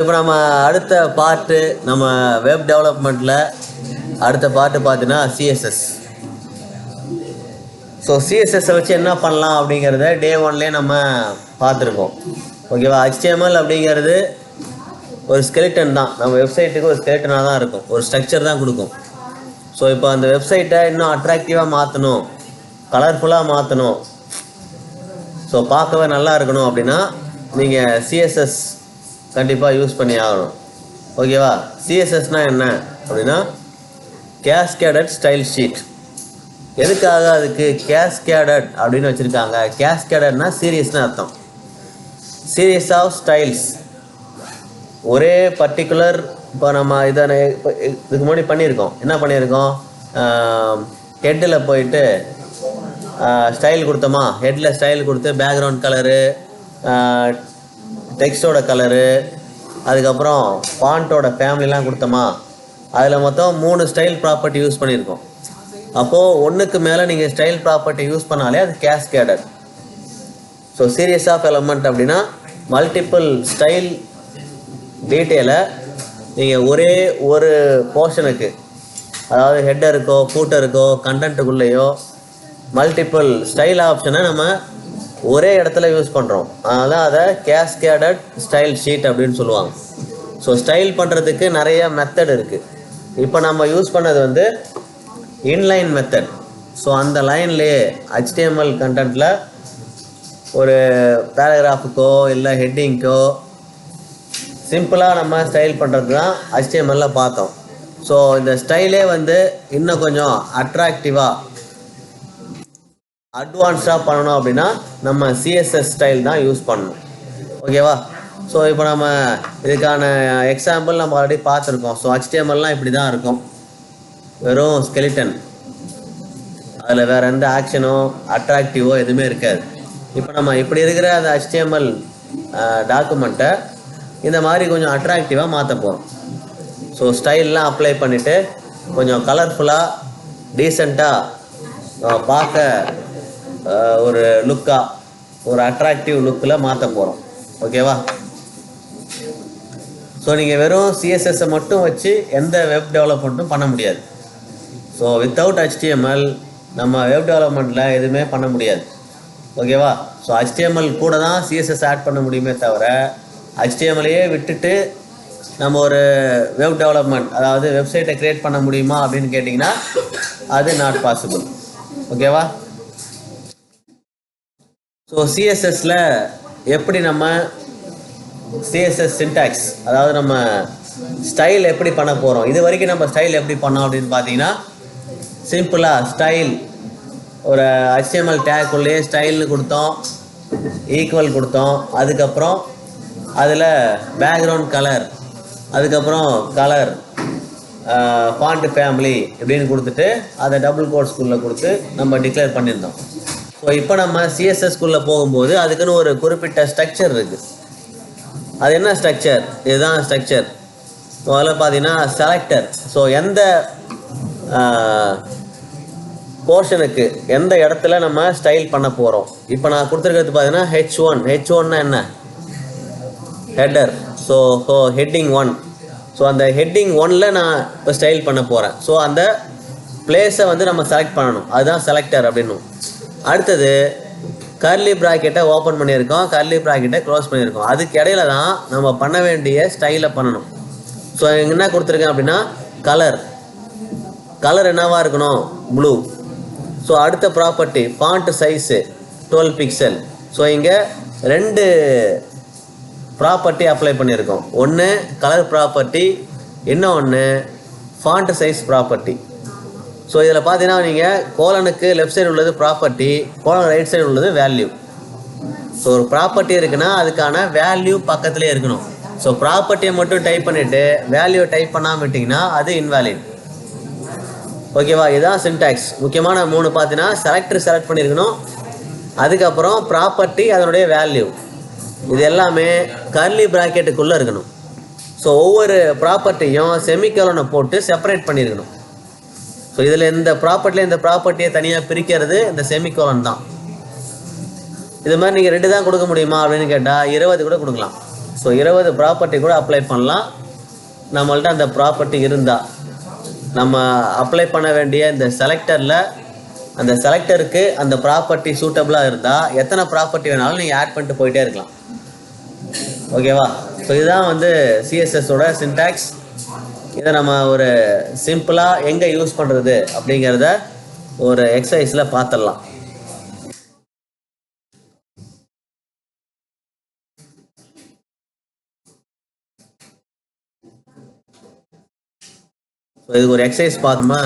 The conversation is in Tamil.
இப்போ நம்ம அடுத்த பார்ட்டு நம்ம வெப் டெவலப்மெண்ட்டில் அடுத்த பார்ட்டு பார்த்தீங்கன்னா சிஎஸ்எஸ். ஸோ சிஎஸ்எஸ்ஸை வச்சு என்ன பண்ணலாம் அப்படிங்கிறத டே ஒன்லேயே நம்ம பார்த்துருக்கோம். ஓகேவா? HTML அப்படிங்கிறது ஒரு ஸ்கெலிட்டன் தான். நம்ம வெப்சைட்டுக்கு ஒரு ஸ்கெலிட்டனாக தான் இருக்கும், ஒரு ஸ்ட்ரக்சர் தான் கொடுக்கும். ஸோ இப்போ அந்த வெப்சைட்டை இன்னும் அட்ராக்டிவாக மாற்றணும், கலர்ஃபுல்லாக மாற்றணும், ஸோ பார்க்கவே நல்லா இருக்கணும் அப்படின்னா நீங்கள் சிஎஸ்எஸ் கண்டிப்பாக யூஸ் பண்ணி ஆகணும். ஓகேவா? சிஎஸ்எஸ்னால் என்ன அப்படின்னா கேஸ்கேடட் ஸ்டைல் ஷீட். எதுக்காக அதுக்கு கேஸ்கேடட் அப்படின்னு வச்சுருக்காங்க? கேஸ்கேடட்னா சீரியஸ்னு அர்த்தம். சீரியஸ் ஆஃப் ஸ்டைல்ஸ், ஒரே பர்டிகுலர். இப்போ நம்ம இதுக்கு முன்னாடி பண்ணியிருக்கோம். என்ன பண்ணியிருக்கோம்? ஹெட்டில் போயிட்டு ஸ்டைல் கொடுத்தோமா, ஹெட்டில் ஸ்டைல் கொடுத்து பேக்ரவுண்ட் கலரு, டெக்ஸ்டோட கலரு, அதுக்கப்புறம் ஃபாண்ட்டோட ஃபேமிலிலாம் கொடுத்தோமா, அதில் மொத்தம் 3 ஸ்டைல் ப்ராப்பர்ட்டி யூஸ் பண்ணியிருக்கோம். அப்போது ஒன்றுக்கு மேலே நீங்கள் ஸ்டைல் ப்ராப்பர்ட்டி யூஸ் பண்ணாலே அது cascaded. So series of element அப்படின்னா மல்டிபிள் ஸ்டைல் டீட்டெயிலை நீங்கள் ஒரே ஒரு போர்ஷனுக்கு, அதாவது ஹெட்டருக்கோ ஃபூட்டருக்கோ கண்டென்ட்டுக்குள்ளேயோ மல்டிபிள் ஸ்டைல் ஆப்ஷனை நம்ம ஒரே இடத்துல யூஸ் பண்ணுறோம். அதனால் அதை கேஸ்கேடட் ஸ்டைல் ஷீட் அப்படின்னு சொல்லுவாங்க. ஸோ ஸ்டைல் பண்ணுறதுக்கு நிறைய மெத்தட் இருக்குது. இப்போ நம்ம யூஸ் பண்ணது இன்லைன் மெத்தட். ஸோ அந்த லைன்லேயே HTML கண்டென்ட்டில் ஒரு பேராகிராஃபுக்கோ இல்லை ஹெட்டிங்க்கோ சிம்பிளாக நம்ம ஸ்டைல் பண்ணுறது தான் HTMLல பார்த்தோம். ஸோ இந்த ஸ்டைலே இன்னும் கொஞ்சம் அட்ராக்டிவாக அட்வான்ஸ்டாக பண்ணணும் அப்படின்னா நம்ம சிஎஸ்எஸ் ஸ்டைல் தான் யூஸ் பண்ணணும். ஓகேவா? ஸோ இப்போ நம்ம இதுக்கான எக்ஸாம்பிள் நம்ம ஆல்ரெடி பார்த்துருக்கோம். ஸோ HTMLலாம் இப்படி தான் இருக்கும், வெறும் ஸ்கெலிட்டன். அதில் வேறு எந்த ஆக்ஷனோ அட்ராக்டிவோ எதுவுமே இருக்காது. இப்போ நம்ம இப்படி இருக்கிற அந்த HTML டாக்குமெண்ட்டை இந்த மாதிரி கொஞ்சம் அட்ராக்டிவாக மாற்ற போகிறோம். ஸோ ஸ்டைல்லாம் அப்ளை பண்ணிவிட்டு கொஞ்சம் கலர்ஃபுல்லாக டீசெண்டாக பார்க்க ஒரு லுக்காக, ஒரு அட்ராக்டிவ் லுக்கில் மாற்ற போகிறோம். ஓகேவா? ஸோ நீங்கள் வெறும் சிஎஸ்எஸ்ஸை மட்டும் வச்சு எந்த வெப் டெவலப்மெண்ட்டும் பண்ண முடியாது. ஸோ வித்தவுட் HTML நம்ம வெப் டெவலப்மெண்ட்டில் எதுவுமே பண்ண முடியாது. ஓகேவா? ஸோ HTML கூட தான் சிஎஸ்எஸ் ஆட் பண்ண முடியுமே தவிர HTMLையே விட்டுட்டு நம்ம ஒரு வெப் டெவலப்மெண்ட், அதாவது வெப்சைட்டை க்ரியேட் பண்ண முடியுமா அப்படின்னு கேட்டிங்கன்னா அது நாட் பாசிபிள். ஓகேவா? ஸோ சிஎஸ்எஸில் எப்படி நம்ம சிஎஸ்எஸ் சின்டாக்ஸ், அதாவது நம்ம ஸ்டைல் எப்படி பண்ண போகிறோம், இது வரைக்கும் நம்ம ஸ்டைல் எப்படி பண்ணோம் அப்படின்னு பார்த்தீங்கன்னா சிம்பிளாக ஸ்டைல் ஒரு HTML டேக்குள்ளேயே ஸ்டைல்னு கொடுத்தோம், ஈக்குவல் கொடுத்தோம், அதுக்கப்புறம் அதில் பேக்ரவுண்ட் கலர், அதுக்கப்புறம் கலர், ஃபாண்ட் ஃபேமிலி இப்படின்னு கொடுத்துட்டு அதை டபுள் கோட்ஸ்குள்ளே கொடுத்து நம்ம டிக்ளேர் பண்ணியிருந்தோம். ஸோ இப்போ நம்ம சிஎஸ்எஸ்குள்ளே போகும்போது அதுக்குன்னு ஒரு குறிப்பிட்ட ஸ்ட்ரக்சர் இருக்குது. அது என்ன ஸ்ட்ரக்சர்? இதுதான் ஸ்ட்ரக்சர். ஸோ அதில் பார்த்தீங்கன்னா செலக்டர். ஸோ எந்த போர்ஷனுக்கு எந்த இடத்துல நம்ம ஸ்டைல் பண்ண போகிறோம். இப்போ நான் கொடுத்துருக்கிறது பார்த்தீங்கன்னா H1னா என்ன? ஹெட்டர். So heading 1. ஸோ அந்த ஹெட்டிங் 1ல் நான் இப்போ ஸ்டைல் பண்ண போகிறேன். ஸோ அந்த பிளேஸை நம்ம செலக்ட் பண்ணணும், அதுதான் செலக்டர் அப்படின்னும். அடுத்தது கர்லி ப்ராக்கெட்டை ஓப்பன் பண்ணியிருக்கோம், கர்லி ப்ராக்கெட்டை க்ளோஸ் பண்ணியிருக்கோம். அதுக்கு இடையில தான் நம்ம பண்ண வேண்டிய ஸ்டைலை பண்ணணும். ஸோ என்ன கொடுத்துருக்கேன் அப்படின்னா கலர் என்னவாக இருக்கணும்? ப்ளூ. ஸோ அடுத்த property font size 12 pixel. So இங்கே 2 ப்ராப்பர்ட்டி அப்ளை பண்ணியிருக்கோம். ஒன்று கலர் ப்ராப்பர்ட்டி, இன்னொன்று ஃபாண்ட் சைஸ் ப்ராப்பர்ட்டி. ஸோ இதில் பார்த்தீங்கன்னா நீங்கள் கோலனுக்கு லெஃப்ட் சைடு உள்ளது ப்ராப்பர்ட்டி, கோலன் ரைட் சைடு உள்ளது வேல்யூ. ஸோ ஒரு ப்ராப்பர்ட்டி இருக்குன்னா அதுக்கான வேல்யூ பக்கத்துலேயே இருக்கணும். ஸோ ப்ராப்பர்ட்டியை மட்டும் டைப் பண்ணிவிட்டு வேல்யூவை டைப் பண்ணாமல் விட்டிங்கன்னா அது இன்வேலிட். ஓகேவா? இதுதான் சின்டாக்ஸ். முக்கியமான 3 பார்த்தீங்கன்னா செலக்ட் பண்ணியிருக்கணும், அதுக்கப்புறம் ப்ராப்பர்ட்டி, அதனுடைய வேல்யூ, இது எல்லாமே கர்லி ப்ராக்கெட்டுக்குள்ளே இருக்கணும். ஸோ ஒவ்வொரு ப்ராப்பர்ட்டியும் செமிகோலனை போட்டு செப்பரேட் பண்ணியிருக்கணும். ஸோ இதில் இந்த ப்ராப்பர்ட்டியில் இந்த ப்ராப்பர்ட்டியை தனியாக பிரிக்கிறது இந்த செமிகோலன் தான். இது மாதிரி நீங்கள் 2 தான் கொடுக்க முடியுமா அப்படின்னு கேட்டால் 20 கூட கொடுக்கலாம். ஸோ 20 ப்ராப்பர்ட்டி கூட அப்ளை பண்ணலாம். நம்மள்ட்ட அந்த ப்ராப்பர்ட்டி இருந்தால் நம்ம அப்ளை பண்ண வேண்டிய இந்த செலக்டரில் அந்த செலக்டருக்கு அந்த ப்ராப்பர்ட்டி சூட்டபுளாக இருந்தால் எத்தனை ப்ராப்பர்ட்டி வேணாலும் நீங்கள் ஆட் பண்ணிட்டு போயிட்டே இருக்கலாம். ஓகேவா? ஸோ இதுதான் வந்து சிஎஸ்எஸோட சின்டாக்ஸ். இதை நம்ம ஒரு சிம்பிளாக எங்கே யூஸ் பண்ணுறது அப்படிங்கிறத ஒரு எக்ஸசைஸில் பார்த்துடலாம். இதுக்கு ஒரு எக்ஸசைஸ் பார்த்தோமா,